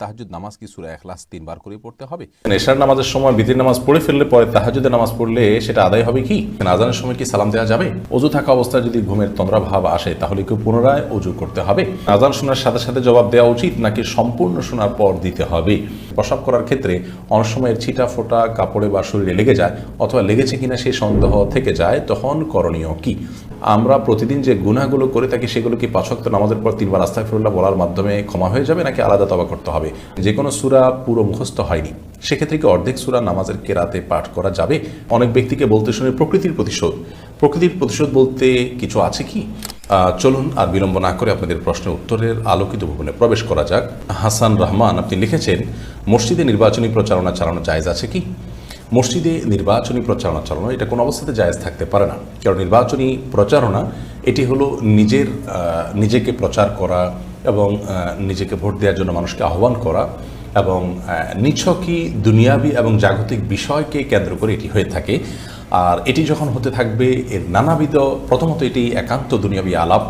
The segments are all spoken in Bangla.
তাহাজ্জুদ নামাজ কি সূরা ইখলাস 3 বার করে পড়তে হবে? এশার নামাজের সময় বিতির নামাজ পড়ে ফেললে পরে তাহাজ্জুদের নামাজ পড়লে সেটা আদায় হবে কি? আজানের সময় কি সালাম দেওয়া যাবে? অজু থাকা অবস্থায় যদি ঘুমের তন্দ্রা ভাব আসে তাহলে কি পুনরায় অজু করতে হবে? আজান শোনার সাথে সাথে জবাব দেওয়া উচিত নাকি সম্পূর্ণ শোনার পর দিতে হবে? প্রস্রাব করার ক্ষেত্রে অনেক সময় ছিটা ফোটা কাপড়ে বা শরীরে লেগে যায়, অথবা লেগেছে কিনা সেই সন্দেহ থেকে যায়, তখন করণীয় কি? আমরা প্রতিদিন যে গুনাহগুলো করে থাকি সেগুলো কি 5 ওয়াক্ত নামাজের পর 3 বার আস্তাগফিরুল্লাহ বলার মাধ্যমে ক্ষমা হয়ে যাবে, নাকি আলাদা তওবা করতে হবে? যে কোনো সূরা পুরো মুখস্থ হয়নি, সেক্ষেত্রে কি অর্ধেক সূরা নামাজের কেরাতে পাঠ করা যাবে? অনেক ব্যক্তিকে বলতে শুনে প্রকৃতির প্রতিশোধ বলতে কিছু আছে কি? চলুন আর বিলম্ব না করে আপনাদের প্রশ্নের উত্তরের আলোকিত ভবনে প্রবেশ করা যাক। হাসান রহমান আপনি লিখেছেন, মসজিদে নির্বাচনী প্রচারণা চালানো জায়েজ আছে কি? মসজিদে নির্বাচনী প্রচারণা চালানো এটা কোনো অবস্থাতে জায়েজ থাকতে পারে না। কারণ নির্বাচনী প্রচারণা এটি হলো নিজেকে প্রচার করা এবং নিজেকে ভোট দেওয়ার জন্য মানুষকে আহ্বান করা, এবং নিছকই দুনিয়াবি এবং জাগতিক বিষয়কে কেন্দ্র করে এটি হয়ে থাকে। আর এটি যখন হতে থাকবে এর নানাবিধ, প্রথমত এটি একান্ত দুনিয়াবি আলাপ,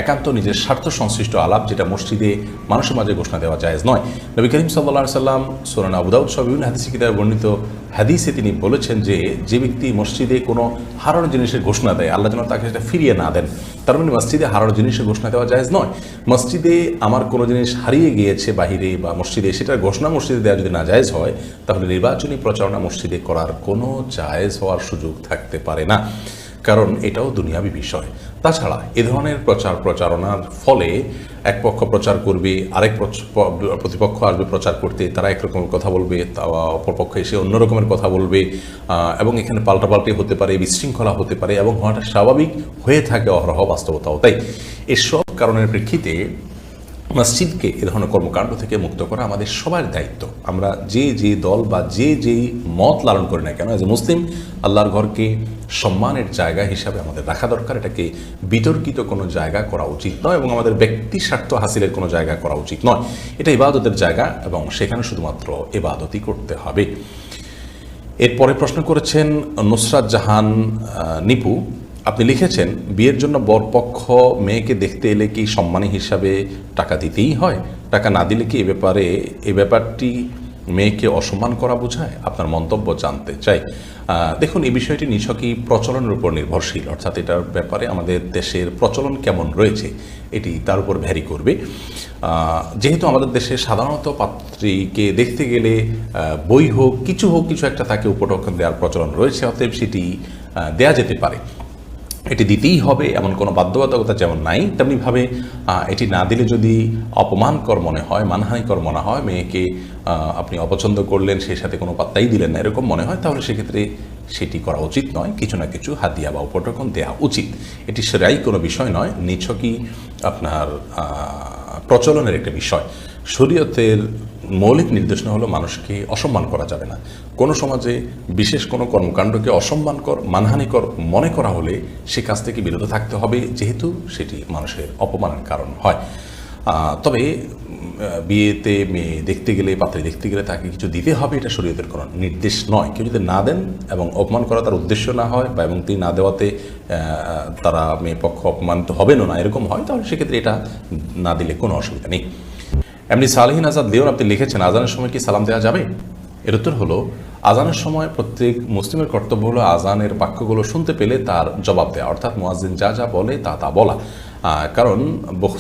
একান্ত নিজের স্বার্থ সংশ্লিষ্ট আলাপ, যেটা মসজিদে মানুষের মাঝে ঘোষণা দেওয়া জায়েজ নয়। নবী করিম সাল্লাল্লাহু আলাইহি সাল্লাম সূরা আবু দাউদ সহ বিভিন্ন হাদিসে কিতাবে বর্ণিত হাদিসে তিনি বলেছেন যে ব্যক্তি মসজিদে কোনো হারানো জিনিসের ঘোষণা দেয়, আল্লাহ যেন তাকে সেটা ফিরিয়ে না দেন। তার মানে মসজিদে হারানো জিনিসের ঘোষণা দেওয়া জায়েজ নয়। মসজিদে আমার কোনো জিনিস হারিয়ে গিয়েছে বাহিরে বা মসজিদে, সেটার ঘোষণা মসজিদে দেওয়া যদি না জায়েজ হয়, তাহলে নির্বাচনী প্রচারণা মসজিদে করার কোনো জায়েজ হওয়ার সুযোগ থাকতে পারে না, কারণ এটাও দুনিয়াবি বিষয়। তাছাড়া এ ধরনের প্রচারণার ফলে এক পক্ষ প্রচার করবে, আরেক প্রতিপক্ষ আসবে প্রচার করতে, তারা একরকমের কথা বলবে, অপরপক্ষ এসে অন্য রকমের কথা বলবে, এবং এখানে পাল্টাপাল্টি হতে পারে, বিশৃঙ্খলা হতে পারে, এবং হওয়াটা স্বাভাবিক হয়ে থাকে অহরহ বাস্তবতাও তাই। এসব কারণের প্রেক্ষিতে মসজিদকে এ ধরনের কর্মকাণ্ড থেকে মুক্ত করা আমাদের সবার দায়িত্ব। আমরা যে দল বা যেই মত লালন করি না কেন, এজ এ মুসলিম আল্লাহর ঘরকে সম্মানের জায়গা হিসাবে আমাদের রাখা দরকার। এটাকে বিতর্কিত কোনো জায়গা করা উচিত নয়, এবং আমাদের ব্যক্তি স্বার্থ হাসিলের কোনো জায়গা করা উচিত নয়। এটা ইবাদতের জায়গা, এবং সেখানে শুধুমাত্র ইবাদতই করতে হবে। এরপরে প্রশ্ন করেছেন নুসরাত জাহান নিপু, আপনি লিখেছেন, বিয়ের জন্য বরপক্ষ মেয়েকে দেখতে এলে কি সম্মানী হিসাবে টাকা দিতেই হয়? টাকা না দিলে কি এ ব্যাপারটি মেয়েকে অসম্মান করা বোঝায়? আপনার মন্তব্য জানতে চাই। দেখুন, এই বিষয়টি নিছকই প্রচলনের উপর নির্ভরশীল, অর্থাৎ এটার ব্যাপারে আমাদের দেশের প্রচলন কেমন রয়েছে এটি তার উপর ভ্যারি করবে। যেহেতু আমাদের দেশে সাধারণত পাত্রীকে দেখতে গেলে বই হোক কিছু একটা তাকে উপঢৌকন দেওয়ার প্রচলন রয়েছে, অতএব সেটি দেয়া যেতে পারে। এটি দিতেই হবে এমন কোনো বাধ্যবাধকতা যেমন নাই, তেমনিভাবে এটি না দিলে যদি অপমানকর মনে হয়, মানহানিকর মনে হয়, মেয়েকে আপনি অপছন্দ করলেন, সেই সাথে কোনো পাত্তাই দিলেন না, এরকম মনে হয়, তাহলে সেক্ষেত্রে সেটি করা উচিত নয়। কিছু না কিছু হাদিয়া বা উপঢৌকন দেওয়া উচিত। এটি সেরাই কোনো বিষয় নয়, নিছকই আপনার প্রচলনের একটা বিষয়। শরীয়তের মৌলিক নির্দেশনা হলো মানুষকে অসম্মান করা যাবে না। কোনো সমাজে বিশেষ কোনো কর্মকাণ্ডকে অসম্মানকর, মানহানিকর মনে করা হলে সে কাজ থেকে বিরত থাকতে হবে, যেহেতু সেটি মানুষের অপমানের কারণ হয়। তবে বিয়েতে মেয়ে দেখতে গেলে, পাত্রী দেখতে গেলে তাকে কিছু দিতে হবে, এটা শরীয়তের কোনো নির্দেশ নয়। কেউ যদি না দেন এবং অপমান করা তার উদ্দেশ্য না হয়, বা এবং তিনি না দেওয়াতে তারা মেয়ে পক্ষ অপমানিত হবেন না, এরকম হয়, তাহলে সেক্ষেত্রে এটা না দিলে কোনো অসুবিধা নেই। এমনি সালেহিন আজাদ লিওন আপনি লিখেছেন, আজানের সময় কি সালাম দেওয়া যাবে? এর উত্তর হলো, আজানের সময় প্রত্যেক মুসলিমের কর্তব্য হলো আজানের বাক্যগুলো শুনতে পেলে তার জবাব দেওয়া, অর্থাৎ মুয়াজ্জিন যা বলে তা বলা। কারণ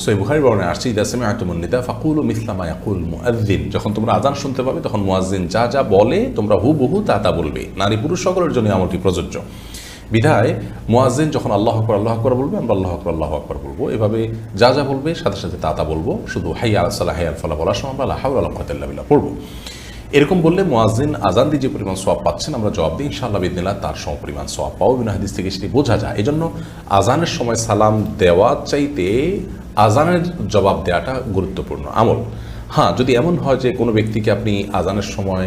সহিহ বুখারীর বর্ণনায় আসছে, ইযা সামি'তুমুন নিদা ফাকুলু মিসলা মা ইয়াকুল মুয়াজ্জিন, যখন তোমরা আজান শুনতে পাবে তখন মুয়াজ্জিন যা বলে তোমরা হুবহু তা বলবে। নারী পুরুষ সকলের জন্য আমলটি প্রযোজ্য। বিধায় মুয়াজ্জিন যখন আল্লাহু আকবার বলবে, আমরা আল্লাহু আকবার বলবো। এভাবে যা বলবে সাথে সাথে তা বলবো। শুধু হাইয়া আলাস সালাহ হাইয়া আল ফালাহ বলার সময় আমরা লা হাওলা ওয়ালা কুওয়াতা ইল্লা বিল্লাহ পড়বো। এরকম বললে মুয়াজ্জিন আজান দিয়ে যে পরিমাণ সওয়াব পাচ্ছেন, আমরা জবাব দিই ইনশাআল্লাহ বিইذنিল্লাহ তার সমপরিমাণ সওয়াব পাবো। বিভিন্ন হাদিস থেকে সেটি বোঝা যায়। এজন্য আজানের সময় সালাম দেওয়া চাইতে আজানের জবাব দেওয়াটা গুরুত্বপূর্ণ আমল। হ্যাঁ, যদি এমন হয় যে কোনো ব্যক্তিকে আপনি আজানের সময়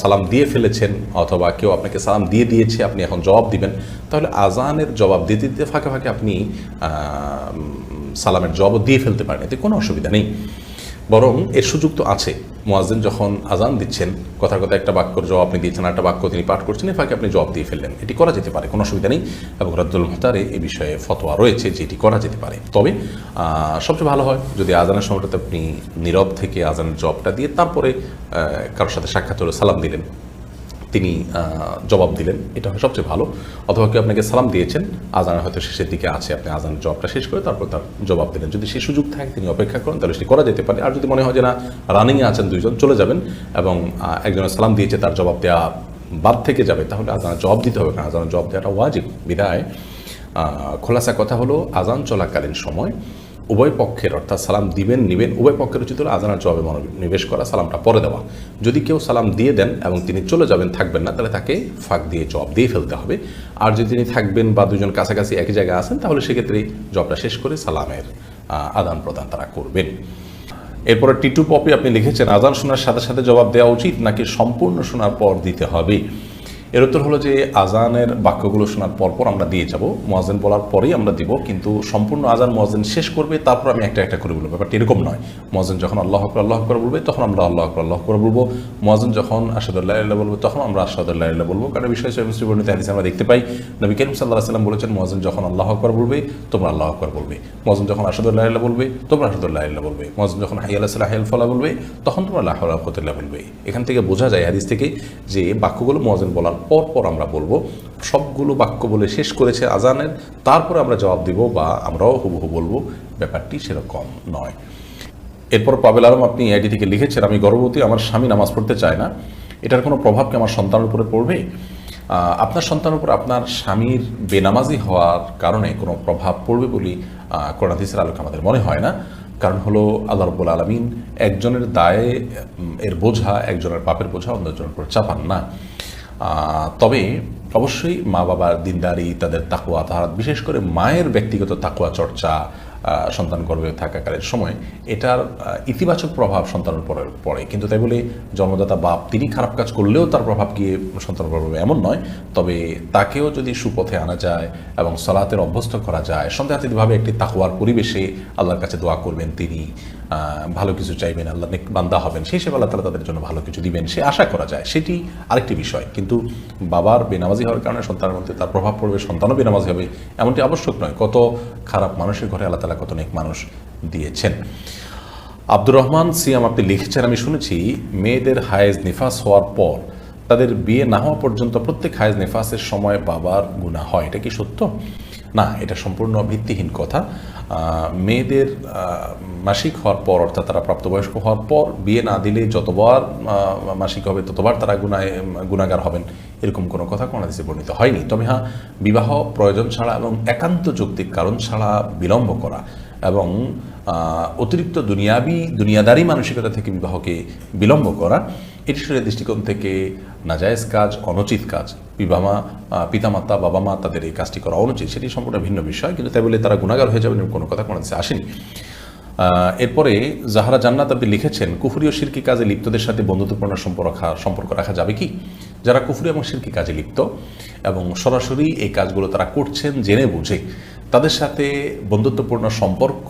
সালাম দিয়ে ফেলেছেন, অথবা কেউ আপনাকে সালাম দিয়েছে, আপনি এখন জবাব দিবেন, তাহলে আজানের জবাব দিতে ফাঁকে আপনি সালামের জবাব দিয়ে ফেলতে পারেন, এতে কোনো অসুবিধা নেই। বরং এর সুযোগ তো আছে। মুয়াজ্জিন যখন আজান দিচ্ছেন, কথার কথা একটা বাক্যর জবাব আপনি দিচ্ছেন, একটা বাক্য তিনি পাঠ করছেন, এর ফাঁকে আপনি জবাব দিয়ে ফেললেন, এটি করা যেতে পারে, কোনো অসুবিধা নেই। এবং রাদ্দুল মুখতারে এই বিষয়ে ফতোয়া রয়েছে যে এটি করা যেতে পারে। তবে সবচেয়ে ভালো হয় যদি আজানের সময়টাতে আপনি নীরব থেকে আজানের জবাবটা দিয়ে তারপরে কারোর সাথে সাক্ষাৎ হলে সালাম দিলেন, তিনি জবাব দিলেন, এটা হয় সবচেয়ে ভালো। অথবা কেউ আপনাকে সালাম দিয়েছেন, আজান হয়তো শেষের দিকে আছে, আপনি আজানের জবাবটা শেষ করে তারপর তার জবাব দিলেন। যদি সেই সুযোগ থাকে তিনি অপেক্ষা করেন, তাহলে সেটি করা যেতে পারে। আর যদি মনে হয় যে না, রানিংয়ে আছেন দুইজন, চলে যাবেন এবং একজনের সালাম দিয়েছে তার জবাব দেওয়া বাদ থেকে যাবে, তাহলে আজানের জবাব দিতে হবে, কারণ আজানের জবাব দেওয়াটা ওয়াজিব। বিদায় খোলাসা কথা হলো, আজান চলাকালীন সময় উভয় পক্ষের, অর্থাৎ সালাম দিবেন নিবেন উভয় পক্ষের উচিত হলো আজানের জবাবে মনোনিবেশ করা, সালামটা পরে দেওয়া। যদি কেউ সালাম দিয়ে দেন এবং তিনি চলে যাবেন, থাকবেন না, তাহলে তাকে ফাঁক দিয়ে জবাব দিয়ে ফেলতে হবে। আর যদি তিনি থাকবেন বা দুজন কাছাকাছি একই জায়গায় আছেন, তাহলে সেক্ষেত্রে জবাবটা শেষ করে সালামের আদান প্রদান তারা করবেন। এরপরে টিটু পপি আপনি লিখেছেন, আজান শোনার সাথে সাথে জবাব দেওয়া উচিত নাকি সম্পূর্ণ শোনার পর দিতে হবে? এর উত্তর হলো যে আজানের বাক্যগুলো শোনার পরপর আমরা দিয়ে যাব, মুয়াজ্জিন বলার পরেই আমরা দিব, কিন্তু সম্পূর্ণ আজান মুয়াজ্জিন শেষ করবে, তারপর আমি একটা একটা করে বলবো। ব্যাপারটা এরকম নয়। মুয়াজ্জিন যখন আল্লাহু আকবার বলবে তখন আমরা আল্লাহু আকবার বলবো। মুয়াজ্জিন যখন আশহাদু আল্লা ইলাহা ইল্লাল্লাহ বলবে তখন আমরা আশহাদু আল্লা ইলাহা ইল্লাল্লাহ বলবো। কারণ বিষয় সহিহ মুসলিম বর্ণিত হাদিসে আমরা দেখতে পাই, নবী করিম সাল্লাল্লাহু আলাইহি ওয়াসাল্লাম বলেছেন, মুয়াজ্জিন যখন আল্লাহু আকবার বলবে তোমরা আল্লাহু আকবার বলবে। মুয়াজ্জিন যখন আশহাদু আল্লা ইলাহা ইল্লাল্লাহ বলবে তোমরা আশহাদু আল্লা ইলাহা ইল্লাল্লাহ বলবে। মুয়াজ্জিন যখন হাইয়া আলাস সালাহ হাইয়াল ফালাহ বলবে তখন তোমরা লা হাওলা ওয়ালা কুওয়াতা ইল্লা বিল্লাহ বলবে। এখান থেকে বোঝা যায় হাদিস থেকে যে বাক্যগুলো মুয়াজ্জিন বলার পর আমরা বলবো। সবগুলো বাক্য বলে শেষ করেছে আজানের, তারপরে আমরা জবাব দিব বা আমরাও হুবহু বলবো, ব্যাপারটি সেরকম নয়। এরপর পাবেল আলম আপনি আইডি থেকে লিখেছেন, আমি গর্ভবতী, আমার স্বামী নামাজ পড়তে চায় না, এটার কোনো প্রভাব কি আমার সন্তানের উপরে পড়বে? আপনার সন্তানের উপর আপনার স্বামীর বেনামাজি হওয়ার কারণে কোনো প্রভাব পড়বে বলে কোরআন হাদিসের আলোকে আমাদের মনে হয় না। কারণ হলো আল্লাহ রাব্বুল আলামিন একজনের দায়ে এর বোঝা, একজনের পাপের বোঝা অন্যজনের উপর চাপান না। তবে অবশ্যই মা বাবার দিনদারি, তাদের তাকওয়া তাহারাত, বিশেষ করে মায়ের ব্যক্তিগত তাকওয়া চর্চা সন্তান গর্ভে থাকাকালীন সময়, এটার ইতিবাচক প্রভাব সন্তানের উপর পড়ে। কিন্তু তাই বলে জন্মদাতা বাপ তিনি খারাপ কাজ করলেও তার প্রভাব গিয়ে সন্তানের উপর পড়বে এমন নয়। তবে তাকেও যদি সুপথে আনা যায় এবং সালাতের অভ্যস্ত করা যায়, সন্দেহাতীতভাবে একটি তাকওয়ার পরিবেশে আল্লাহর কাছে দোয়া করবেন, তিনি ভালো কিছু চাইবেন, আল্লাহ নেক বান্দা হবেন, সেই হিসেবে আল্লাহ তাআলা তাদের জন্য ভালো কিছু দিবেন, সে আশা করা যায়, সেটি আরেকটি বিষয়। কিন্তু বাবার বেনামাজি হওয়ার কারণে সন্তানের মধ্যে তার প্রভাব পড়বে, সন্তানও বেনামাজি হবে, এমনটি আবশ্যক নয়। কত খারাপ মানুষের ঘরে আল্লাহ তাআলা কত নেক মানুষ দিয়েছেন। আব্দুর রহমান সিয়াম আপনি লিখেছেন, আমি শুনেছি মেয়েদের হায়েজ নিফাস হওয়ার পর তাদের বিয়ে না হওয়া পর্যন্ত প্রত্যেক হায়েজ নিফাসের সময় বাবার গুনাহ হয়, এটা কি সত্য? না, এটা সম্পূর্ণ ভিত্তিহীন কথা। মেয়েদের মাসিক হওয়ার পর, অর্থাৎ তারা প্রাপ্তবয়স্ক হওয়ার পর বিয়ে না দিলে যতবার মাসিক হবে ততবার তারা গুনাহগার হবেন, এরকম কোনো কথা কোন হাদিসে বর্ণিত হয়নি। তবে হ্যাঁ, বিবাহ প্রয়োজন ছাড়া এবং একান্ত যৌক্তিক কারণ ছাড়া বিলম্ব করা এবং অতিরিক্ত দুনিয়াদারি মানসিকতা থেকে বিবাহকে বিলম্ব করা, এটি শরীয়তের দৃষ্টিকোণ থেকে নাজায়েজ কাজ, অনুচিত কাজ। পিতামাতা, বাবা মা তাদের এই কাজটি করা অনুচিত, সেটি সম্পূর্ণ ভিন্ন বিষয়। কিন্তু তাই বলে তারা গুনাহগার হয়ে যাবেন এরকম কোনো কথা কোনো হাদিসে আসেনি। এরপরে জাহরা জান্নাত আপনি লিখেছেন, কুফরি ও শিরকি কাজে লিপ্তদের সাথে বন্ধুত্বপূর্ণ সম্পর্ক রাখা যাবে কি? যারা কুফরি এবং শিরকি কাজে লিপ্ত এবং সরাসরি এই কাজগুলো তারা করছেন জেনে বুঝে, তাদের সাথে বন্ধুত্বপূর্ণ সম্পর্ক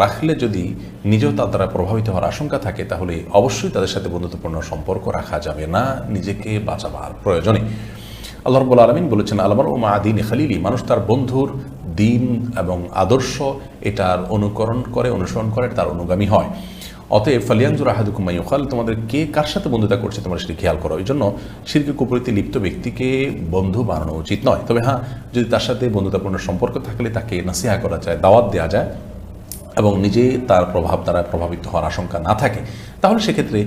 রাখলে যদি নিজেও তার দ্বারা প্রভাবিত হওয়ার আশঙ্কা থাকে, তাহলে অবশ্যই তাদের সাথে বন্ধুত্বপূর্ণ সম্পর্ক রাখা যাবে না, নিজেকে বাঁচাবার প্রয়োজনে। আল্লাহ রাব্বুল আলামিন বলেছেন, আলমার ও মা দীন খালিলি, মানুষ তার বন্ধুর দিন এবং আদর্শ এটার অনুসরণ করে, তার অনুগামী হয়। অতএব ফালিয়ানজুর আহাদুকুম মা ইউখাল, তোমাদের কে কার সাথে বন্ধুতা করছে তোমরা সেটি খেয়াল করো। এই জন্য শিরকে কুফরিতে লিপ্ত ব্যক্তিকে বন্ধু বানানো উচিত নয়। তবে হ্যাঁ, যদি তার সাথে বন্ধুতাপূর্ণ সম্পর্ক থাকলে তাকে নাসিহা করা যায়, দাওয়াত দেওয়া যায় এবং নিজে তার প্রভাব দ্বারা প্রভাবিত হওয়ার আশঙ্কা না থাকে, তাহলে সেক্ষেত্রে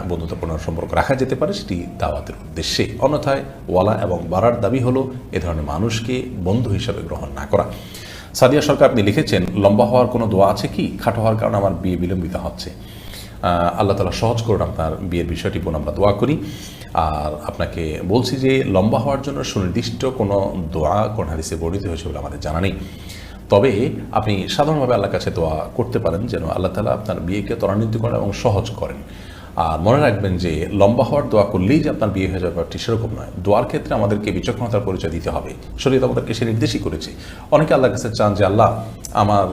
বন্ধুত্বপূর্ণ সম্পর্ক রাখা যেতে পারে, সেটি দাওয়াতের উদ্দেশ্যে। অন্যথায় ওয়ালা এবং বারার দাবি হলো এ ধরনের মানুষকে বন্ধু হিসাবে গ্রহণ না করা। সাদিয়া সরকার আপনি লিখেছেন, লম্বা হওয়ার কোনো দোয়া আছে কি? খাটো হওয়ার কারণে আমার বিয়ে বিলম্বিত হচ্ছে। আল্লাহ তাআলা সহজ করুন আপনার বিয়ের বিষয়টি, বোন আমরা দোয়া করি। আর আপনাকে বলছি যে লম্বা হওয়ার জন্য সুনির্দিষ্ট কোনো দোয়া কোন হাদিসে বর্ণিত হয়েছে বলে আমাদের জানা নেই। তবে আপনি সাধারণভাবে আল্লাহর কাছে দোয়া করতে পারেন যেন আল্লাহ তাআলা আপনার বিয়েকে ত্বরান্বিত করেন এবং সহজ করেন। আর মনে রাখবেন যে লম্বা হওয়ার দোয়া করলেই যে আপনার বিয়ে হয়ে যাবে ব্যাপারটি সেরকম নয়। দোয়ার ক্ষেত্রে আমাদেরকে বিচক্ষণতার পরিচয় দিতে হবে, শরীয়ত আমাদেরকে সে নির্দেশই করেছে। অনেকে আল্লাহর কাছে চান যে আল্লাহ আমার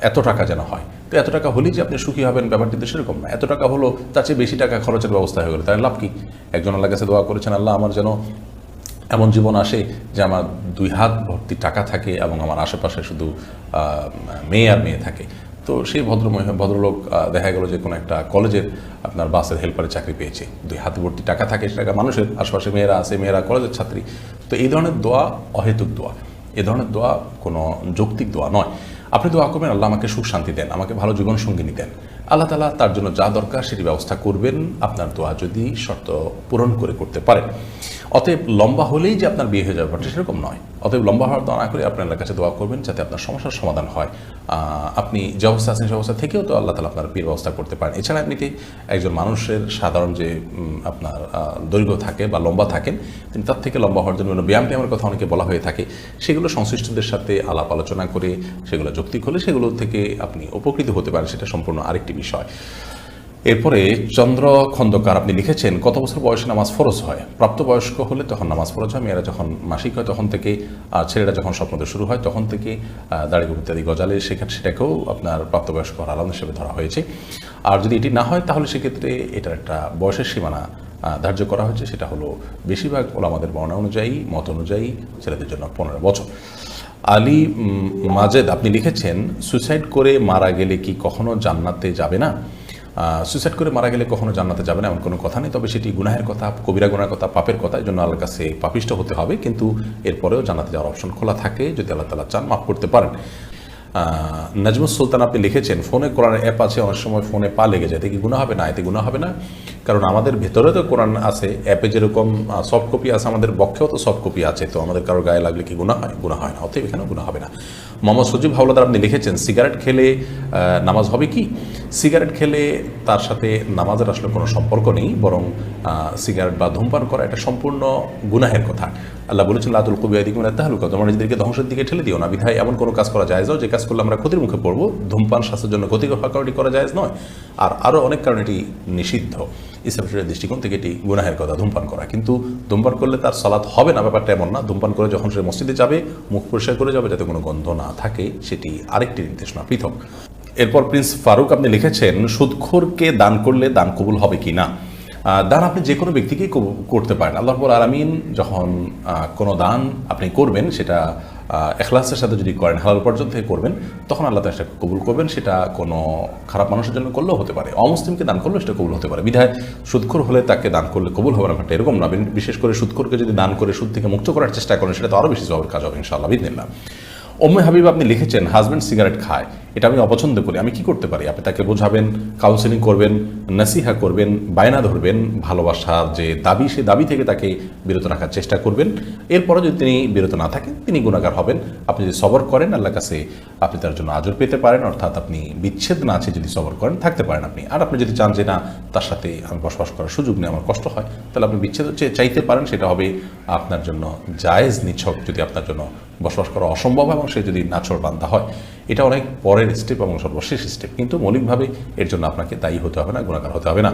এত টাকা যেন হয়, তো এত টাকা হলেই যে আপনি সুখী হবেন ব্যাপারটি তো সেরকম না। এত টাকা হলো, তার চেয়ে বেশি টাকা খরচের ব্যবস্থা হয়ে গেলো, তাই লাভ কি? একজন আল্লাহর কাছে দোয়া করেছেন, আল্লাহ আমার যেন এমন জীবন আসে যে আমার 2 হাত ভর্তি টাকা থাকে এবং আমার আশেপাশে শুধু মেয়ে আর মেয়ে থাকে। তো সেই ভদ্রলোক দেখা গেল যে কোনো একটা কলেজের আপনার বাসের হেল্পারে চাকরি পেয়েছে, 2 হাত ভর্তি টাকা থাকে, সেটা মানুষের আশেপাশে মেয়েরা আছে, মেয়েরা কলেজের ছাত্রী। তো এই ধরনের দোয়া অহেতুক দোয়া, এ ধরনের দোয়া কোনো যৌক্তিক দোয়া নয়। আপনি দোয়া করবেন আল্লাহ আমাকে সুখ শান্তি দেন, আমাকে ভালো জীবন সঙ্গিনী দেন, আল্লাহ তাআলা তার জন্য যা দরকার সেটি ব্যবস্থা করবেন, আপনার দোয়া যদি শর্ত পূরণ করে করতে পারেন। অতএব লম্বা হলেই যে আপনার বিয়ে হয়ে যাবে ব্যাপারটা সেরকম নয়। অতএব লম্বা হওয়ার দোয়া না করে আপনি আল্লাহর কাছে দোয়া করবেন যাতে আপনার সমস্যার সমাধান হয়। আপনি যে অবস্থা আছেন সেই অবস্থা থেকেও তো আল্লাহ তাআলা আপনার বিয়ের ব্যবস্থা করতে পারেন। এছাড়া এমনিতে একজন মানুষের সাধারণ যে আপনার দৈর্ঘ্য থাকে বা লম্বা থাকেন, তিনি তার থেকে লম্বা হওয়ার জন্য ব্যায়ামের কথা অনেকে বলা হয়ে থাকে। সেগুলো সংশ্লিষ্টদের সাথে আলাপ আলোচনা করে সেগুলো যৌক্তিক হলে সেগুলো থেকে আপনি উপকৃত হতে পারেন, সেটা সম্পূর্ণ আরেকটি বিষয়। এরপরে চন্দ্র খন্দকার আপনি লিখেছেন, কত বছর বয়সে নামাজ ফরজ হয়? প্রাপ্তবয়স্ক হলে তখন নামাজ ফরজ হয়, মেয়েরা যখন মাসিক হয় তখন থেকে, ছেলেরা যখন স্বপ্নতে শুরু হয় তখন থেকে দাড়ি ইত্যাদি গজালে সেটাকেও আপনার প্রাপ্তবয়স্ক হওয়ার আলাদা হিসেবে ধরা হয়েছে। আর যদি এটি না হয় তাহলে সেক্ষেত্রে এটার একটা বয়সের সীমানা ধার্য করা হয়েছে, সেটা হলো বেশিরভাগ ওলামাদের বর্ণনা অনুযায়ী, মত অনুযায়ী ছেলেদের জন্য 15 বছর। আলী মাজেদ আপনি লিখেছেন, সুইসাইড করে মারা গেলে কি কখনো জান্নাতে যাবে না? সুইসাইড করে মারা গেলে কখনো জান্নাতে যাবে না এমন কোনো কথা নেই, তবে সেটি গুনাহের কথা, কবিরা গুনাহের কথা, পাপের কথা, এই জন্য আল্লাহর কাছে পাপিষ্ট হতে হবে। কিন্তু এরপরেও জান্নাতে যাওয়ার অপশন খোলা থাকে, যদি আল্লাহ তাআলা চান মাফ করতে পারেন। নাজমুস সুলতান আপনি লিখেছেন, ফোনে কোরআনের অ্যাপ আছে, অনেক সময় ফোনে পা লেগে যায়, এতে কি গুনাহ হবে? না, এতে গুনাহ হবে না, কারণ আমাদের ভেতরে তো কোরআন আছে, অ্যাপে যেরকম সফট কপি আছে, আমাদের বক্ষেও তো সফট কপি আছে, তো আমাদের কারোর গায়ে লাগলে কি গুনাহ হয়? গুনাহ হয় না, অতএব এখানেও গুনাহ হবে না। মোহাম্মদ সজিব হাওলাদার আপনি লিখেছেন, সিগারেট খেলে নামাজ হবে কি? সিগারেট খেলে তার সাথে নামাজের আসলে কোনো সম্পর্ক নেই, বরং সিগারেট বা ধূমপান করা এটা সম্পূর্ণ গুনাহের কথা। আল্লাহ বলেছেন, লা তুলকু বিআইদিকুম ইলা তাহলুকা, তোমরা নিজেদেরকে ধ্বংসের দিকে ঠেলে দিও না। বিধায় এমন কোনো কাজ করা জায়েজ নয় যে কাজ করলে আমরা ক্ষতির মুখে পড়বো। ধূমপান স্বাস্থ্যের জন্য ক্ষতিকর হওয়ার কারণে করা জায়েজ নয়, আর আরও অনেক কারণে এটি নিষিদ্ধ। ইসলামের দৃষ্টিকোণ থেকে এটি গুনাহের কথা ধূমপান করা, কিন্তু ধূমপান করলে তার সালাত হবে না ব্যাপারটা এমন না। ধূমপান করে যখন সে মসজিদে যাবে মুখ পরিষ্কার করে যাবে যাতে কোনো গন্ধ না থাকে, সেটি আরেকটি নির্দেশনা পৃথক। এরপর প্রিন্স ফারুক আপনি লিখেছেন, সুদখোরকে দান করলে দান কবুল হবে কি না? দান আপনি যে কোনো ব্যক্তিকেই করতে পারেন। আল্লাহ রাব্বুল আলামিন যখন কোনো দান আপনি করবেন, সেটা ইখলাসের সাথে যদি করেন, হালাল উপার্জন থেকে করবেন, তখন আল্লাহ তাআলা সেটা কবুল করবেন। সেটা কোনো খারাপ মানুষের জন্য করলেও হতে পারে, অমুসলিমকে দান করলেও সেটা কবুল হতে পারে। বিধায় সুদখোর হলে তাকে দান করলে কবুল হবে না, এরকম না। বিশেষ করে সুদখোরকে যদি দান করে সুদ থেকে মুক্ত করার চেষ্টা করেন, সেটা তো আরও বেশি সওয়াবের কাজ হবে ইনশাআল্লাহ বিইذনিল্লাহ। উম্মে হাবিব আপনি লিখেছেন, হাজব্যান্ড সিগারেট খায়, এটা আমি অপছন্দ করি, আমি কি করতে পারি? আপনি তাকে বোঝাবেন, কাউন্সেলিং করবেন, নাসিহা করবেন, বায়না ধরবেন, ভালোবাসার যে দাবি, সে দাবি থেকে তাকে বিরত রাখার চেষ্টা করবেন। এরপরও যদি তিনি বিরত না থাকেন, তিনি গুনাহগার হবেন। আপনি যদি সবর করেন, আল্লাহর কাছে আপনি তার জন্য আজর পেতে পারেন, অর্থাৎ আপনি বিচ্ছেদ না আছে যদি সবর করেন, থাকতে পারেন আপনি। আর আপনি যদি চান যে না, তার সাথে আমি বসবাস করার সুযোগ নেই, আমার কষ্ট হয়, তাহলে আপনি বিচ্ছেদ চাইতে পারেন, সেটা হবে আপনার জন্য জায়েজ নিছক, যদি আপনার জন্য বসবাস করা অসম্ভব এবং সে যদি নাছোড় বান্দা হয়। এটা অনেক পরের স্টেপ এবং সর্বশেষ স্টেপ, কিন্তু মৌলিকভাবে এর জন্য আপনাকে দায়ী হতে হবে না, গুনাহগার হতে হবে না।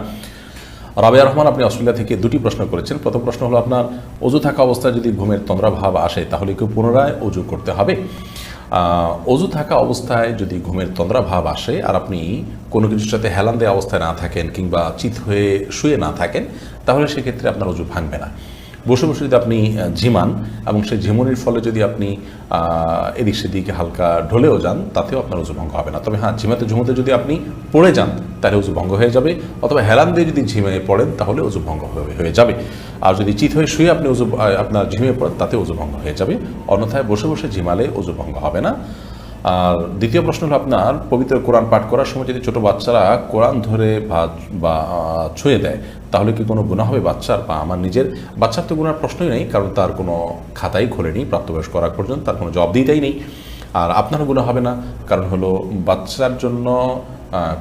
রাবিয়া রহমান আপনি অস্ট্রেলিয়া থেকে 2টি প্রশ্ন করেছেন। প্রথম প্রশ্ন হলো, আপনার অজু থাকা অবস্থায় যদি ঘুমের তন্দ্রাভাব আসে তাহলে কি পুনরায় অজু করতে হবে? অজু থাকা অবস্থায় যদি ঘুমের তন্দ্রাভাব আসে আর আপনি কোনো কিছুর সাথে হেলান দেওয়া অবস্থায় না থাকেন কিংবা চিত হয়ে শুয়ে না থাকেন, তাহলে সেক্ষেত্রে আপনার অজু ভাঙবে না। বসে বসে যদি আপনি ঝিমান এবং সেই ঝিমুনির ফলে যদি আপনি এদিক সেদিকে হালকা ঢলেও যান, তাতেও আপনার অজু ভঙ্গ হবে না। তবে হ্যাঁ, ঝুমোতে যদি আপনি পড়ে যান তাহলে অজু ভঙ্গ হয়ে যাবে, অথবা হেলান দিয়ে যদি ঝিমিয়ে পড়েন তাহলে অজু ভঙ্গ হয়ে যাবে। আর যদি চিত হয়ে শুয়ে আপনি আপনার ঝিমিয়ে পড়েন, তাতে অজু ভঙ্গ হয়ে যাবে। অন্যথায় বসে বসে ঝিমালে অজু ভঙ্গ হবে না। আর দ্বিতীয় প্রশ্ন হলো, আপনার পবিত্র কোরআন পাঠ করার সময় যদি ছোটো বাচ্চারা কোরআন ধরে বা ছুঁয়ে দেয়, তাহলে কি কোনো গুনাহ হবে বাচ্চার? বা আমার নিজের বাচ্চার তো গুনার প্রশ্নই নেই, কারণ তার কোনো খাতাই খোলেনি, প্রাপ্তবয়স্ক করার পর্যন্ত তার কোনো জবাবদিহিতাই নেই। আর আপনারও গুনাহ হবে না, কারণ হলো বাচ্চার জন্য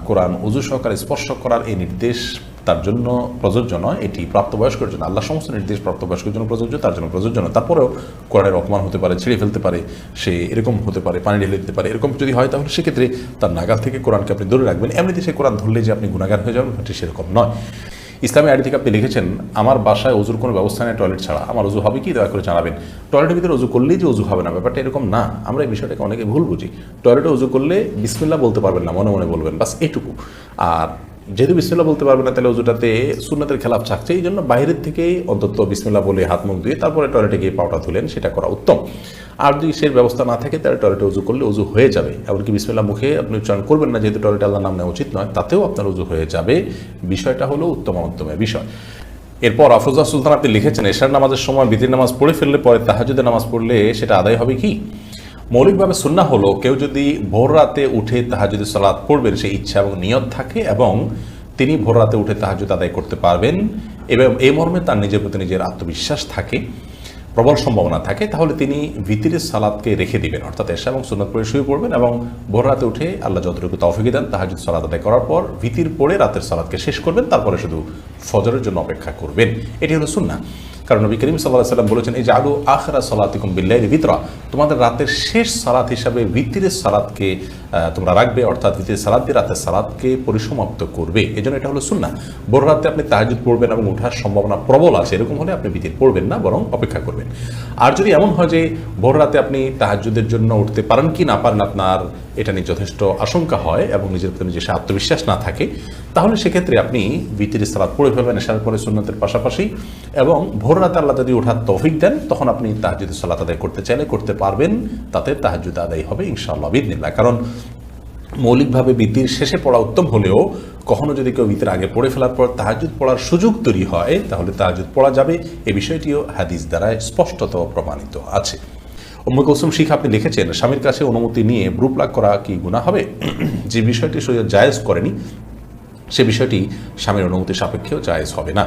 কোরআন ওযু সহকারে স্পর্শ করার এই নির্দেশ তার জন্য প্রযোজ্য নয়, এটি প্রাপ্তবয়স্কের জন্য। আল্লাহ সমস্ত নির্দেশ প্রাপ্তবয়স্কের জন্য প্রযোজ্য, তার জন্য প্রযোজ্য নয়। তারপরেও কোরআনের অপমান হতে পারে, ছিঁড়ে ফেলতে পারে, সে এরকম হতে পারে, পানি ঢেলে দিতে পারে, এরকম যদি হয় তাহলে সেক্ষেত্রে তার নাগাল থেকে কোরআনকে আপনি দূরে রাখবেন। এমনিতে সে কোরআন ধরলে যে আপনি গুনাহগার হয়ে যাবেন, সেটি সেরকম নয়। ইসলামী আইডি থেকে আপনি লিখেছেন, আমার বাসায় অজুর কোনো ব্যবস্থা নেই টয়লেট ছাড়া, আমার অজু হবে কি দয়া করে জানাবেন। টয়লেটের ভিতরে অজু করলেই যে অজু হবে না, ব্যাপারটা এরকম না। আমরা এই বিষয়টাকে অনেকে ভুল বুঝি। টয়লেটে অজু করলে বিসমিল্লাহ বলতে পারবেন না, মনে মনে বলবেন, বাস এটুকু। আর যেহেতু বিসমিল্লাহ বলতে পারবেন না, তাহলে অজুটাতে সুন্নাতের খেলাফ থাকছে। এই জন্য বাইরের থেকেই অন্তত বিসমিল্লাহ বলে হাত মুখ ধুয়ে তারপরে টয়লেটে গিয়ে পাউটা ধুলেন, সেটা করা উত্তম। আর যদি সেই ব্যবস্থা না থাকে তাহলে টয়লেটে উজু করলে উজু হয়ে যাবে। এমনকি বিসমিল্লাহ মুখে আপনি উচ্চারণ করবেন না, যেহেতু টয়লেটে আল্লাহর নাম নেওয়া উচিত নয়, তাতেও আপনার উজু হয়ে যাবে। বিষয়টা হলো উত্তম মধ্যমের বিষয়। এরপর আফরোজা সুলতান আপনি লিখেছেন, এশার নামাজের সময় বিতির নামাজ পড়ে ফেললে পরে তাহাজ্জুদের নামাজ পড়লে সেটা আদায় হবে কি? মৌলিকভাবে সুন্নাহ হলো, কেউ যদি ভোর রাতে উঠে তাহাজ্জুদের সালাত পড়বেন, সেই ইচ্ছা এবং নিয়ত থাকে এবং তিনি ভোর রাতে উঠে তাহাজ্জুদ আদায় করতে পারবেন এবং এই মর্মে তার নিজের প্রতি নিজের আত্মবিশ্বাস থাকে, প্রবল সম্ভাবনা থাকে, তাহলে তিনি ভিতরের সালাতকে রেখে দিবেন, অর্থাৎ এশা এবং সুন্নাত পড়ে শুয়ে পড়বেন এবং ভোর রাতে উঠে আল্লাহ যতটুকু তৌফিক দেন তাহাজ্জুদ সালাত আদায় করার পর ভিতির পড়ে রাতের সালাতকে শেষ করবেন, তারপরে শুধু ফজরের জন্য অপেক্ষা করবেন। এটি হলো সুন্নাহ। কারণ নবী করিম সাল্লাল্লাহু আলাইহি ওয়াসাল্লাম বলেছেন, এই জালু আখিরা সালাতিকুম বিল্লাইলি বিতরা, তোমাদের রাতের শেষ সালাত হিসাবে ভিতরের সালাতকে তোমরা রাখবে, অর্থাৎ ভিতরের সালাত দিয়ে রাতের সালাতকে পরিসমাপ্ত করবে। এজন্য এটা হলো সুন্নাহ। ভোর রাতে আপনি তাহাজ্জুদ পড়বেন এবং ওঠার সম্ভাবনা প্রবল আছে, এরকম হলে আপনি ভিতর পড়বেন না, বরং অপেক্ষা করবেন। আর যদি এমন হয় যে ভোর রাতে আপনি তাহাজ্জুদের জন্য উঠতে পারেন কি না পারেন, আপনার এটা নিয়ে যথেষ্ট আশঙ্কা হয় এবং নিজের প্রতি নিজের আত্মবিশ্বাস না থাকে, তাহলে সেক্ষেত্রে আপনি ভিতরের সালাত পড়ে ফেলবেন এশার পরে সুন্নাতের পাশাপাশি, এবং ভোর রাতে আল্লাহ যদি ওঠার তৌফিক দেন তখন আপনি তাহাজ্জুদের সালাত আদায় করতে চাইলে করতে পারবেন, তাতে তাহাজ্জুদ আদায় হবে ইনশাআল্লাহ বিইذনিল্লাহ। কারণ মৌলিকভাবে বিতির শেষে পড়া উত্তম হলেও কখনো যদি কেউ বিতির আগে পড়ে ফেলার পর তাহাজ্জুদ পড়ার সুযোগ তৈরি হয়, তাহলে তাহাজ্জুদ পড়া যাবে। এই বিষয়টিও হাদিস দ্বারা স্পষ্টত প্রমাণিত আছে। উম্মে কুলসুম শিখ আপনি লিখেছেন, স্বামীর কাছে অনুমতি নিয়ে ব্রু প্লাগ করা কি গুনাহ হবে? যে বিষয়টি শরীয়ত জায়েজ করেনি, সে বিষয়টি স্বামীর অনুমতি সাপেক্ষেও জায়েজ হবে না।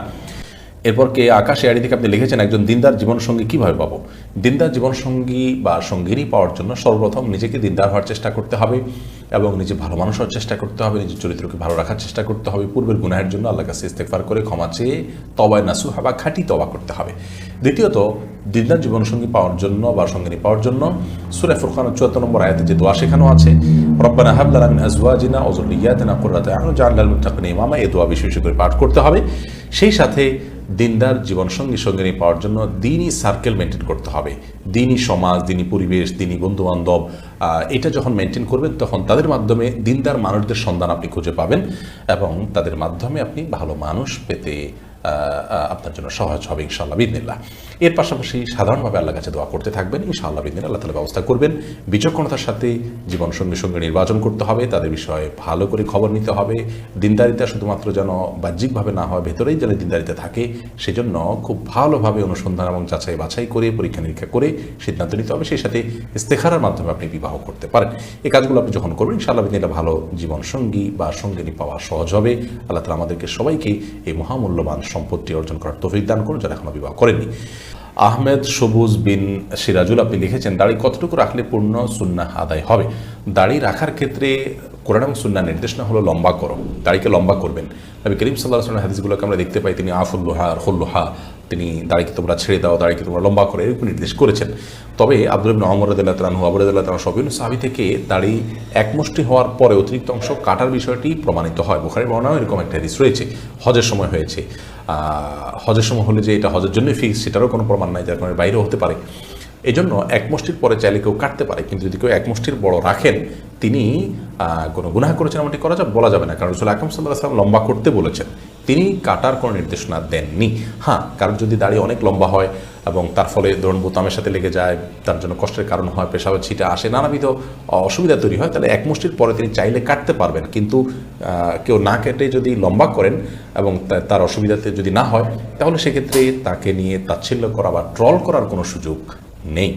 এরপর কে আকাশ এআডি থেকে আপনি লিখেছেন, একজন দিনদার জীবনসঙ্গী কীভাবে পাবো? দিনদার জীবনসঙ্গী বা সঙ্গিনী পাওয়ার জন্য সর্বপ্রথম নিজেকে দিনদার হওয়ার চেষ্টা করতে হবে এবং নিজে ভালো মানুষ হওয়ার চেষ্টা করতে হবে, নিজের চরিত্রকে ভালো রাখার চেষ্টা করতে হবে, পূর্বের গুনাহের জন্য আল্লাহর কাছে ইস্তেগফার করে ক্ষমা চেয়ে তওবায়ে নাসুহা বা খাঁটি তওবা করতে হবে। দ্বিতীয়ত, দিনদার জীবনসঙ্গী পাওয়ার জন্য বা সঙ্গিনী পাওয়ার জন্য সূরা ফুরকানের ৭৪ নম্বর আয়াতে যে দোয়া শেখানো আছে, রব্বানা হাব লানা মিন আজওয়াজিনা ওয়া যুররিয়্যাতিনা কুররাতা আ'ইউন ওয়াজআলনা লিল মুত্তাকিনা ইমামা, এই দোয়া বেশি বেশি করে পাঠ করতে হবে। সেই সাথে দিনদার জীবনসঙ্গী সঙ্গিনী পাওয়ার জন্য দিনই সার্কেল মেনটেন করতে হবে। দিনই সমাজ, দিনই পরিবেশ, দিনই বন্ধুবান্ধব, এটা যখন মেনটেন করবেন তখন তাদের মাধ্যমে দিনদার মানুষদের সন্ধান আপনি খুঁজে পাবেন এবং তাদের মাধ্যমে আপনি ভালো মানুষ পেতে আপনার জন্য সহজ হবে ইনশাআল্লাহ বিইذনিল্লাহ। এর পাশাপাশি সাধারণভাবে আল্লাহর কাছে দোয়া করতে থাকবেন, ইনশাআল্লাহ বিইذনিল্লাহ আল্লাহ তাআলা ব্যবস্থা করবেন। বিচক্ষণতার সাথে জীবনসঙ্গী সঙ্গে নির্বাচন করতে হবে, তাদের বিষয়ে ভালো করে খবর নিতে হবে। দিনদারিতা শুধুমাত্র যেন বাহ্যিকভাবে না হয়, ভেতরেই যেন দিনদারিতা থাকে, সেজন্য খুব ভালোভাবে অনুসন্ধান এবং যাচাই বাছাই করে পরীক্ষা নিরীক্ষা করে সিদ্ধান্ত নিতে হবে। সেই সাথে ইস্তেখারার মাধ্যমে আপনি বিবাহ করতে পারেন। এই কাজগুলো আপনি যখন করবেন ইনশাআল্লাহ বিইذনিল্লাহ ভালো জীবনসঙ্গী বা সঙ্গিনী পাওয়া সহজ হবে। আল্লাহ তাআলা আমাদেরকে সবাইকে এই মহামূল্যবান সম্পত্তি অর্জন করার তৌফিক দান করুন যারা এখনো বিবাহ করেননি। আহমেদ সবুজ বিন সিরাজুল আপনি লিখেছেন, দাড়ি কতটুকু রাখলে পূর্ণ সুন্নাহ আদায় হবে? দাড়ি রাখার ক্ষেত্রে কোরআন এবং সুন্নাহ নির্দেশনা হলো লম্বা করো, দাড়িকে লম্বা করবেন। নবী করিম সাল্লাল্লাহু আলাইহি ওয়াসাল্লাম হাদিসগুলোকে আমরা দেখতে পাই, তিনি আফুল্লুহা আর খুল্লুহা, তিনি দাড়িকে তোমরা ছেড়ে দাও, দাড়িকে তোমরা লম্বা করো, এরকম নির্দেশ করেছেন। তবে আব্দুল্লাহ ইবনে ওমর রাদিয়াল্লাহু তাআলা আনহু, আবু রাদিয়াল্লাহু তাআলা সবিন সাহাবী থেকে দাড়ি এক মুষ্টি হওয়ার পরে অতিরিক্ত অংশ কাটার বিষয়টি প্রমাণিত হয়। বুখারীর বর্ণনায় এরকম একটা হাদিস রয়েছে, হজের সময় হয়েছে। হজের সময় হলে যে এটা হজের জন্যই ফিক্স সেটারও কোনো প্রমাণ নাই, যার কারণে বাইরেও হতে পারে। এই জন্য এক মুষ্টির পরে চাইলে কেউ কাটতে পারে, কিন্তু যদি কেউ এক মুষ্টির বড় রাখেন তিনি কোনো গুনাহ করেছেন এমনটি করা যাবে বলা যাবে না, কারণ রাসূল আকরাম সাল্লাল্লাহু আলাইহি ওয়াসাল্লাম লম্বা করতে বলেছেন, তিনি কাটার কোনো নির্দেশনা দেননি। হ্যাঁ, কারণ যদি দাড়ি অনেক লম্বা হয় এবং তার ফলে ধরুন বোতামের সাথে লেগে যায়, তার জন্য কষ্টের কারণ হয়, পেশাবের ছিটা আসে, নানাবিধ অসুবিধা তৈরি হয়, তাহলে এক মুষ্টির পরে তিনি চাইলে কাটতে পারবেন। কিন্তু কেউ না কেটে যদি লম্বা করেন এবং তার অসুবিধাতে যদি না হয়, তাহলে সেক্ষেত্রে তাকে নিয়ে তাচ্ছিল্য করা বা ট্রল করার কোনো সুযোগ নেই।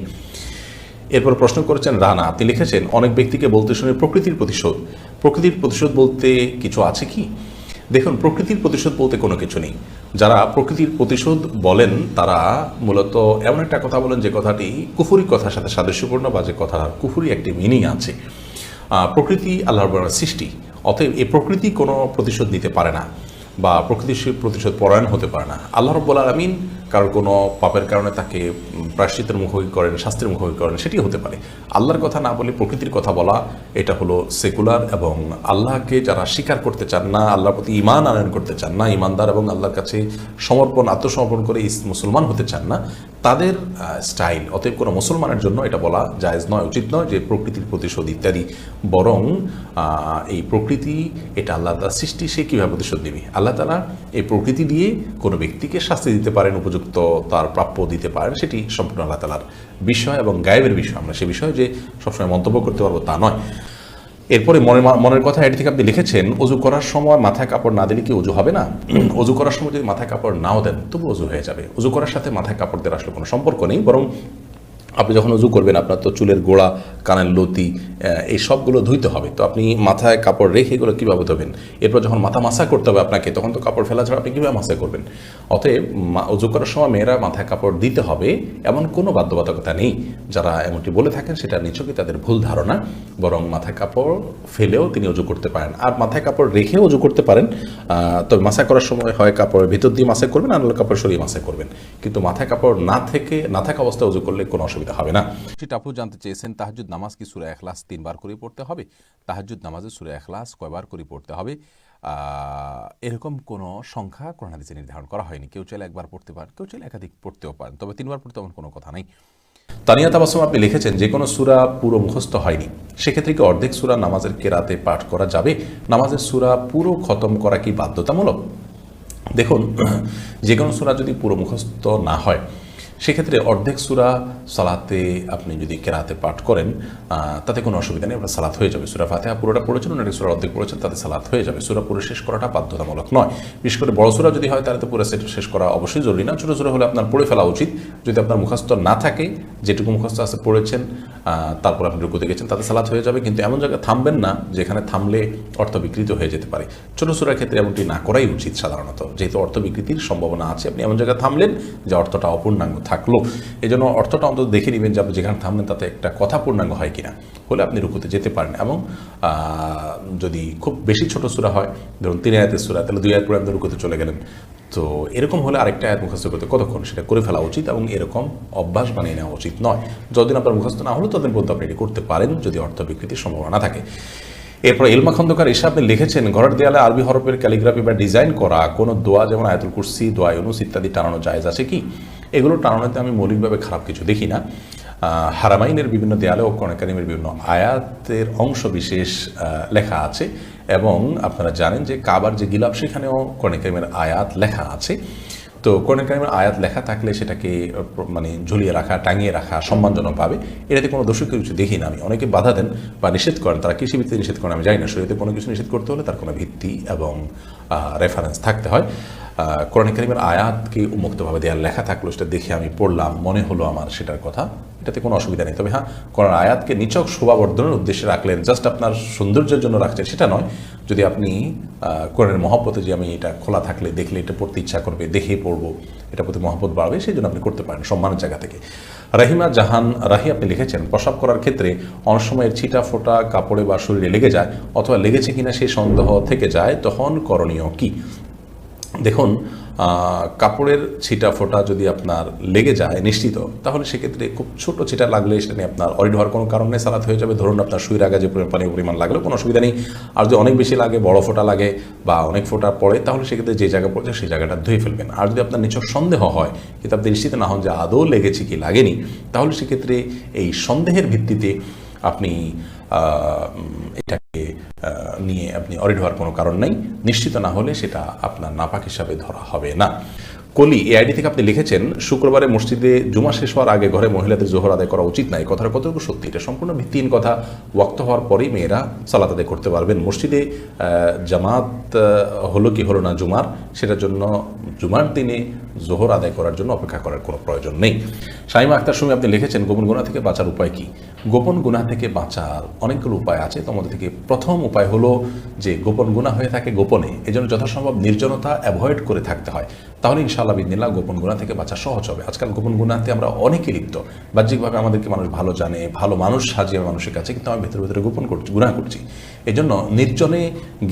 এরপর প্রশ্ন করেছেন রানা, আপনি লিখেছেন, অনেক ব্যক্তিকে বলতে শুনে প্রকৃতির প্রতিশোধ। প্রকৃতির প্রতিশোধ বলতে কিছু আছে কি? দেখুন, প্রকৃতির প্রতিশোধ বলতে কোনো কিছু নেই। যারা প্রকৃতির প্রতিশোধ বলেন তারা মূলত এমন একটা কথা বলেন যে কথাটি কুফরি কথার সাথে সাদৃশ্যপূর্ণ বা যে কথার কুফরি একটি মিনিং আছে। প্রকৃতি আল্লাহর সৃষ্টি, অতএব এই প্রকৃতি কোনো প্রতিশোধ নিতে পারে না বা প্রকৃতির প্রতিশোধ পরায়ণ হতে পারে না। আল্লাহ রাব্বুল আলামিন কারোর কোনো পাপের কারণে তাকে প্রায়শ্চিত্তের মুখোমুখি করেন, শাস্তির মুখোমুখি করেন, সেটি হতে পারে। আল্লাহর কথা না বলে প্রকৃতির কথা বলা, এটা হলো সেকুলার। এবং আল্লাহকে যারা স্বীকার করতে চান না, আল্লাহর প্রতি ঈমান আনয়ন করতে চান না, ঈমানদার এবং আল্লাহর কাছে আত্মসমর্পণ করে মুসলমান হতে চান না, তাদের স্টাইল। অতএব কোনো মুসলমানের জন্য এটা বলা জায়েজ নয়, উচিত নয় যে প্রকৃতির প্রতিশোধ ইত্যাদি। বরং এই প্রকৃতি এটা আল্লাহ তাআলার সৃষ্টি, সে কীভাবে প্রতিশোধ নেবে? আল্লাহ তাআলা এই প্রকৃতি দিয়ে কোনো ব্যক্তিকে শাস্তি দিতে পারেন, উপযুক্ত তার প্রাপ্য দিতে পারেন, সেটি সম্পূর্ণ আল্লাহ তাআলার বিষয় এবং গায়েবের বিষয়। আমরা সে বিষয়ে যে সবসময় মন্তব্য করতে পারবো তা নয়। এরপরে মনের কথা এটি থেকে আপনি লিখেছেন, অজু করার সময় মাথায় কাপড় না দিলে কি অজু হবে না? অজু করার সময় যদি মাথায় কাপড় নাও দেন তবু অজু হয়ে যাবে। অজু করার সাথে মাথায় কাপড় দেওয়ার আসলে কোনো সম্পর্ক নেই, বরং আপনি যখন উজু করবেন আপনার তো চুলের গোড়া, কানের লতি, এই সবগুলো ধুইতে হবে। তো আপনি মাথায় কাপড় রেখে এগুলো কীভাবে ধোবেন? এরপর যখন মাথা মাসা করতে হবে আপনাকে, তখন তো কাপড় ফেলা ছাড়া আপনি কীভাবে মাসা করবেন? অতএব উজু করার সময় মেয়েরা মাথায় কাপড় দিতে হবে এমন কোনো বাধ্যবাধকতা নেই। যারা এমনটি বলে থাকেন সেটা নিছকই তাদের ভুল ধারণা। বরং মাথায় কাপড় ফেলেও তিনি উজু করতে পারেন, আর মাথায় কাপড় রেখেও উজু করতে পারেন। তবে মাসা করার সময় হয় কাপড়ের ভিতর দিয়ে মাসা করবেন, আর কাপড় সরিয়ে মাসা করবেন। কিন্তু মাথায় কাপড় না থাকা অবস্থায় উজু করলে কোনো অসুবিধা হবে না। টাপু জানতে চেয়েছেন, তাহাজ্জুদ নামাজ কি সূরা ইখলাস 3 বার করে পড়তে হবে? তাহাজ্জুদ নামাজে সূরা ইখলাস কয়বার করে পড়তে হবে এরকম কোনো সংখ্যা কোরআন হাদিসে নির্ধারণ করা হয়নি। কেউ চাইলে একবার পড়তে পারেন, কেউ চাইলে একাধিক পড়তেও পারেন, তবে 3 বার পড়তে এমন কোনো কথা নেই। তানিয়া তাবাসসুম আপনি লিখেছেন, যে কোনো সূরা পুরো মুখস্থ হয়নি, সেক্ষেত্রে কি অর্ধেক সূরা নামাজের কেরাতে পাঠ করা যাবে? নামাজের সূরা পুরো খতম করা কি বাধ্যতামূলক? দেখুন, যে কোনো সূরা যদি পুরো মুখস্থ না হয়, সেক্ষেত্রে অর্ধেক সূরা সালাতে আপনি যদি কেরাতে পাঠ করেন তাতে কোনো অসুবিধা নেই, আপনার সালাত হয়ে যাবে। সূরা ফাতিহা পুরোটা পড়েছেন, অনেক সূরা অর্ধেক পড়েছেন, তাতে সালাত হয়ে যাবে। সূরা পুরো শেষ করাটা বাধ্যতামূলক নয়। বিশেষ করে বড় সূরা যদি হয় তাহলে তো পুরো সেট শেষ করা অবশ্যই জরুরি না। ছোটো সূরা হলে আপনার পড়ে ফেলা উচিত। যদি আপনার মুখস্থ না থাকে, যেটুকু মুখস্থ আছে পড়েছেন, তারপর আপনি রুকুতে গেছেন, তাতে সালাত হয়ে যাবে। কিন্তু এমন জায়গায় থামবেন না যেখানে থামলে অর্থ বিকৃত হয়ে যেতে পারে। ছোটো সূরার ক্ষেত্রে এমনটি না করাই উচিত সাধারণত, যেহেতু অর্থ বিকৃতির সম্ভাবনা আছে। আপনি এমন জায়গায় থামলেন যে অর্থটা অপূর্ণাঙ্গ থাকলো, এই জন্য অর্থটা অন্তত দেখে নেবেন যে আপনি যেখানে থামলেন তাতে একটা কথা পূর্ণাঙ্গ হয় কিনা। হলে আপনি রুকুতে যেতে পারেন। এবং যদি খুব বেশি ছোট সূরা হয়, ধরুন 3 আয়াতের সূরা, তাহলে 2 আয়াত পরে আপনি রুকুতে চলে গেলেন। তো এরকম হলে আরেকটা আয়াত মুখস্থ করতে কতক্ষণ, সেটা করে ফেলা উচিত এবং এরকম অভ্যাস বানিয়ে নেওয়া উচিত নয়। যতদিন আপনার মুখস্থ না হলো ততদিন পর্যন্ত আপনি এটি করতে পারেন, যদি অর্থ বিকৃতির সম্ভাবনা না থাকে। এরপর ইলমা খন্দকার এসে আপনি লিখেছেন, ঘরের দেয়ালে আরবি হরফের ক্যালিগ্রাফি বা ডিজাইন করা কোনো দোয়া, যেমন আয়াতুল কুরসি, দোয়া ইউনুস ইত্যাদি টানানো জায়েজ আছে কি? এগুলো টানানোতে আমি মৌলিকভাবে খারাপ কিছু দেখি না। হারামাইনের বিভিন্ন দেয়ালে ও কোরআন কারীমের বিভিন্ন আয়াতের অংশ বিশেষ লেখা আছে, এবং আপনারা জানেন যে কাবার যে গিলাফ, সেখানেও কোরআন কারীমের আয়াত লেখা আছে। তো কোরআন কারীমের আয়াত লেখা থাকলে সেটাকে মানে ঝুলিয়ে রাখা, টাঙিয়ে রাখা সম্মানজনকভাবে, এটাতে কোনো দোষী কিছু দেখি না আমি। অনেকে বাধা দেন বা নিষেধ করেন, তারা কৃষি ভিত্তিতে নিষেধ করেন, আমি জানি না। শরীয়তে কোনো কিছু নিষেধ করতে হলে তার কোনো ভিত্তি এবং রেফারেন্স থাকতে হয়। কোরআন কারীমের আয়াতকে উন্মুক্তভাবে দেয়ার লেখা থাকলো, সেটা দেখে আমি পড়লাম, মনে হলো আমার সেটার কথা, এটাতে কোনো অসুবিধা নেই। তবে হ্যাঁ, কোরআন আয়াতকে নিছক শোভাবর্ধনের উদ্দেশ্যে রাখলেন, জাস্ট আপনার সৌন্দর্যের জন্য রাখছেন, সেটা নয়। যদি আপনি কোরআনের মহব্বতে, যে আমি এটা খোলা থাকলে দেখলে এটা পড়তে ইচ্ছা করবে, দেখে পড়বো, এটা প্রতি মহব্বত বাড়বে, সেই জন্য আপনি করতে পারেন সম্মানের জায়গা থেকে। রাহিমা জাহান রাহি আপনি লিখেছেন, প্রস্রাব করার ক্ষেত্রে অনেক সময় ছিটা ফোটা কাপড়ে বা শরীরে লেগে যায়, অথবা লেগেছে কিনা সেই সন্দেহ থেকে যায়, তখন করণীয় কি? দেখুন, কাপড়ের ছিটা ফোটা যদি আপনার লেগে যায় নিশ্চিত, তাহলে সেক্ষেত্রে খুব ছোট ছিটা লাগলে সেটা নিয়ে আপনার অরিড হওয়ার কোনো কারণ নেই, সালাত হয়ে যাবে। ধরুন আপনার সুইয়ের আগে যে পরিমাণ লাগলেও কোনো অসুবিধা নেই। আর যদি অনেক বেশি লাগে, বড় ফোঁটা লাগে বা অনেক ফোঁটা পড়ে, তাহলে সেক্ষেত্রে যে জায়গা পড়ছে সেই জায়গাটা ধুয়ে ফেলবেন। আর যদি আপনার নিছক সন্দেহ হয়, কিন্তু আপনি নিশ্চিত না হন যে আদৌ লেগেছে কি লাগেনি, তাহলে সেক্ষেত্রে এই সন্দেহের ভিত্তিতে আপনি এটাকে নিয়ে আপনি অরিড হওয়ার কোনো কারণ নেই। নিশ্চিত না হলে সেটা আপনার নাপাক হিসাবে ধরা হবে না। কলি এই আইডি থেকে আপনি লিখেছেন, শুক্রবারে মসজিদে জুমা শেষ হওয়ার আগে ঘরে মহিলাদের জোহর আদায় করা উচিত না, এই কথাটা কতটুকু সত্যি? এটা সম্পূর্ণ ভিত্তিহীন কথা। ওয়াক্ত হওয়ার পরেই মেয়েরা সালাত আদায় করতে পারবেন। মসজিদে জামাত হলো কি হলো না জুমার, সেটার জন্য জুমার দিনে জোহর আদায় করার জন্য অপেক্ষা করার কোনো প্রয়োজন নেই। শাইমা আক্তার সুমি আপনি লিখেছেন, গোপন গুনাহ থেকে বাঁচার উপায় কি? গোপন গুনাহ থেকে বাঁচার অনেকগুলো উপায় আছে। তোমাদের থেকে প্রথম উপায় হলো যে গোপন গুনাহ হয়ে থাকে গোপনে, এজন্য যথাসম্ভব নির্জনতা অ্যাভয়েড করে থাকতে হয়। তাহলে ইনশাআল্লাহ বিদিনিল্লাহ গোপন গুনাহ থেকে বাঁচা সহজ হবে। আজকাল গোপন গুনাহতে আমরা অনেকে লিপ্ত। বাহ্যিকভাবে আমাদেরকে মানুষ ভালো জানে, ভালো মানুষ সাজিয়ে মানুষের কাছে, কিন্তু আমি ভেতরে ভেতরে গোপন করছি, গুনাহ করছি। এজন্য নির্জনে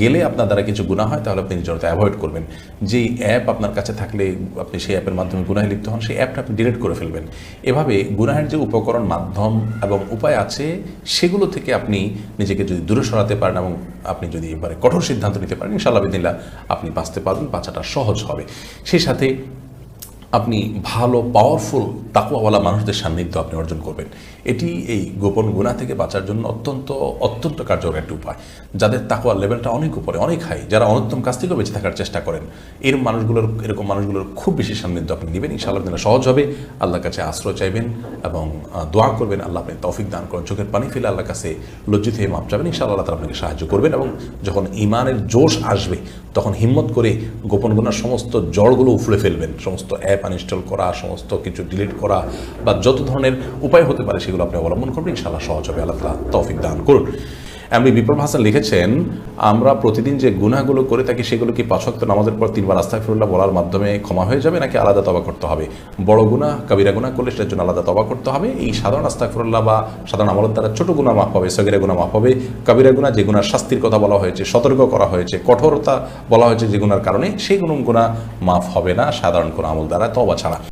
গেলে আপনার দ্বারা কিছু গুনাহ হয় তাহলে আপনি নির্জনতা অ্যাভয়েড করবেন। যেই অ্যাপ আপনার কাছে থাকলে আপনি সেই অ্যাপের মাধ্যমে গুনাহে লিপ্ত হন, সেই অ্যাপটা আপনি ডিলিট করে ফেলবেন। এভাবে গুনাহের যে উপকরণ, মাধ্যম এবং উপায় আছে সেগুলো থেকে আপনি নিজেকে যদি দূরে সরাতে পারেন এবং আপনি যদি এবারে কঠোর সিদ্ধান্ত নিতে পারেন, ইনশাআল্লাহ বিদিনিল্লাহ আপনি বাঁচতে পারবেন, বাঁচাটা সহজ হবে। সেই সাথে আপনি ভালো পাওয়ারফুল তাকওয়াওয়ালা মানুষদের সান্নিধ্য আপনি অর্জন করবেন। এটি এই গোপন গুনাহ থেকে বাঁচার জন্য অত্যন্ত অত্যন্ত কার্যকর একটি উপায়। যাদের তাকওয়ার লেভেলটা অনেক উপরে, অনেক হাই, যারা অনুত্তম কাজ থেকেও বেঁচে থাকার চেষ্টা করেন, এরকম মানুষগুলোর খুব বেশি সান্নিধ্য আপনি নেবেন, ইনশাআল্লাহ আপনারা সহজ হবে। আল্লাহর কাছে আশ্রয় চাইবেন এবং দোয়া করবেন, আল্লাহ আপনি তৌফিক দান করেন। চোখের পানি ফেলে আল্লাহর কাছে লজ্জিত হয়ে মাপ চাবেন, ইনশাআল্লাহ আল্লাহ তাআলা আপনাকে সাহায্য করবেন। এবং যখন ঈমানের জোশ আসবে তখন হিম্মত করে গোপন গুনার সমস্ত জড়গুলো উফড়ে ফেলবেন। সমস্ত অ্যাপ আনইনস্টল করা, সমস্ত কিছু ডিলিট করা বা যত ধরনের উপায় হতে পারে সেগুলো আপনি অবলম্বন করবেন, ইনশাআল্লাহ সহজ হবে। আল্লাহ তাআলা তৌফিক দান করুন। এমনি বিপ্লব হাসান লিখেছেন, আমরা প্রতিদিন যে গুনাহগুলো করে থাকি সেগুলো কি 5 ওয়াক্ত নামাজের পর 3 বার আস্তাগফিরুল্লাহ বলার মাধ্যমে ক্ষমা হয়ে যাবে, নাকি আলাদা তওবা করতে হবে? বড় গুনাহ, কবিরা গুনাহ করলে সেটার জন্য আলাদা তওবা করতে হবে। এই সাধারণ আস্তাগফিরুল্লাহ বা সাধারণ আমলের দ্বারা ছোট গুনাহ মাফ হবে, সগীরা গুনাহ মাফ হবে। কবিরা গুনাহ, যে গুনার শাস্তির কথা বলা হয়েছে, সতর্ক করা হয়েছে, কঠোরতা বলা হয়েছে যে গুনার কারণে, সেই গুনাহ মাফ হবে না সাধারণ কোনো আমল দ্বারা তওবা ছাড়া।